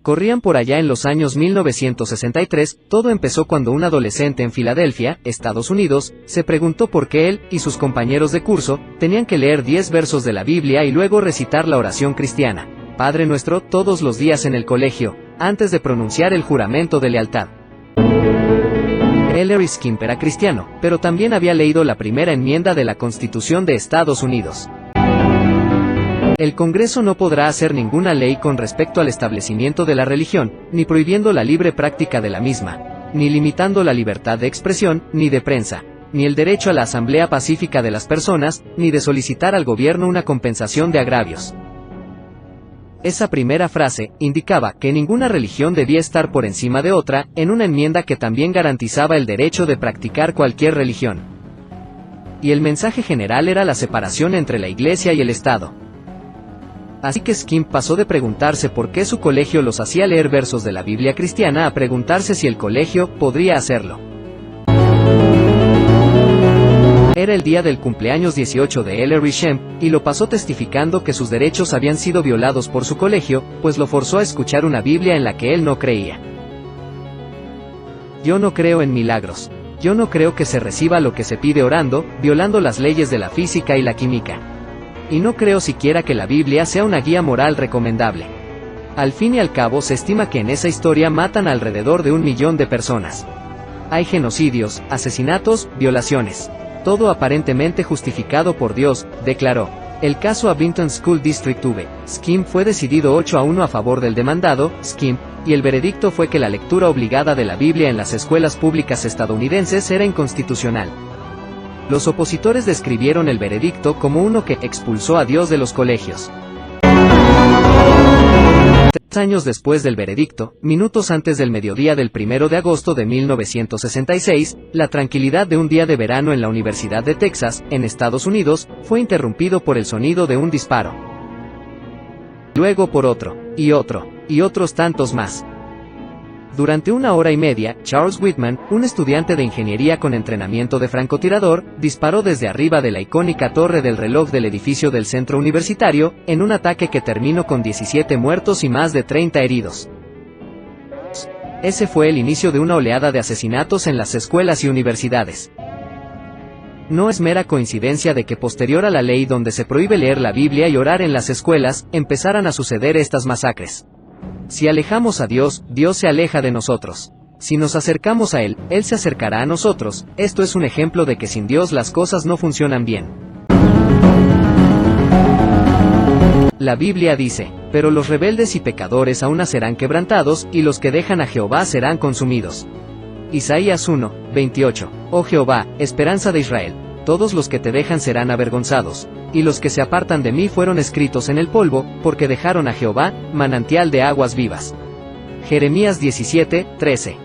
Corrían por allá en los años 1963, todo empezó cuando un adolescente en Filadelfia, Estados Unidos, se preguntó por qué él y sus compañeros de curso tenían que leer 10 versos de la Biblia y luego recitar la oración cristiana, Padre Nuestro, todos los días en el colegio, antes de pronunciar el juramento de lealtad. Ellery Skimpf era cristiano, pero también había leído la primera enmienda de la Constitución de Estados Unidos. El Congreso no podrá hacer ninguna ley con respecto al establecimiento de la religión, ni prohibiendo la libre práctica de la misma, ni limitando la libertad de expresión, ni de prensa, ni el derecho a la asamblea pacífica de las personas, ni de solicitar al gobierno una compensación de agravios. Esa primera frase indicaba que ninguna religión debía estar por encima de otra, en una enmienda que también garantizaba el derecho de practicar cualquier religión. Y el mensaje general era la separación entre la Iglesia y el Estado. Así que Skimpf pasó de preguntarse por qué su colegio los hacía leer versos de la Biblia cristiana a preguntarse si el colegio podría hacerlo. Era el día del cumpleaños 18 de Ellery Skimpf, y lo pasó testificando que sus derechos habían sido violados por su colegio, pues lo forzó a escuchar una Biblia en la que él no creía. Yo no creo en milagros. Yo no creo que se reciba lo que se pide orando, violando las leyes de la física y la química. Y no creo siquiera que la Biblia sea una guía moral recomendable. Al fin y al cabo se estima que en esa historia matan alrededor de 1 millón de personas. Hay genocidios, asesinatos, violaciones. Todo aparentemente justificado por Dios, declaró. El caso Abington School District V. Skimpf fue decidido 8-1 a favor del demandado, Skimpf, y el veredicto fue que la lectura obligada de la Biblia en las escuelas públicas estadounidenses era inconstitucional. Los opositores describieron el veredicto como uno que expulsó a Dios de los colegios. 3 años después del veredicto, minutos antes del mediodía del 1 de agosto de 1966, la tranquilidad de un día de verano en la Universidad de Texas, en Estados Unidos, fue interrumpido por el sonido de un disparo. Luego por otro, y otros tantos más. Durante 1 hora y media, Charles Whitman, un estudiante de ingeniería con entrenamiento de francotirador, disparó desde arriba de la icónica torre del reloj del edificio del centro universitario, en un ataque que terminó con 17 muertos y más de 30 heridos. Ese fue el inicio de una oleada de asesinatos en las escuelas y universidades. No es mera coincidencia de que posterior a la ley donde se prohíbe leer la Biblia y orar en las escuelas, empezaran a suceder estas masacres. Si alejamos a Dios, Dios se aleja de nosotros. Si nos acercamos a Él, Él se acercará a nosotros. Esto es un ejemplo de que sin Dios las cosas no funcionan bien. La Biblia dice, pero los rebeldes y pecadores aún serán quebrantados, y los que dejan a Jehová serán consumidos. Isaías 1:28. Oh Jehová, esperanza de Israel, todos los que te dejan serán avergonzados, y los que se apartan de mí fueron escritos en el polvo, porque dejaron a Jehová, manantial de aguas vivas. Jeremías 17:13.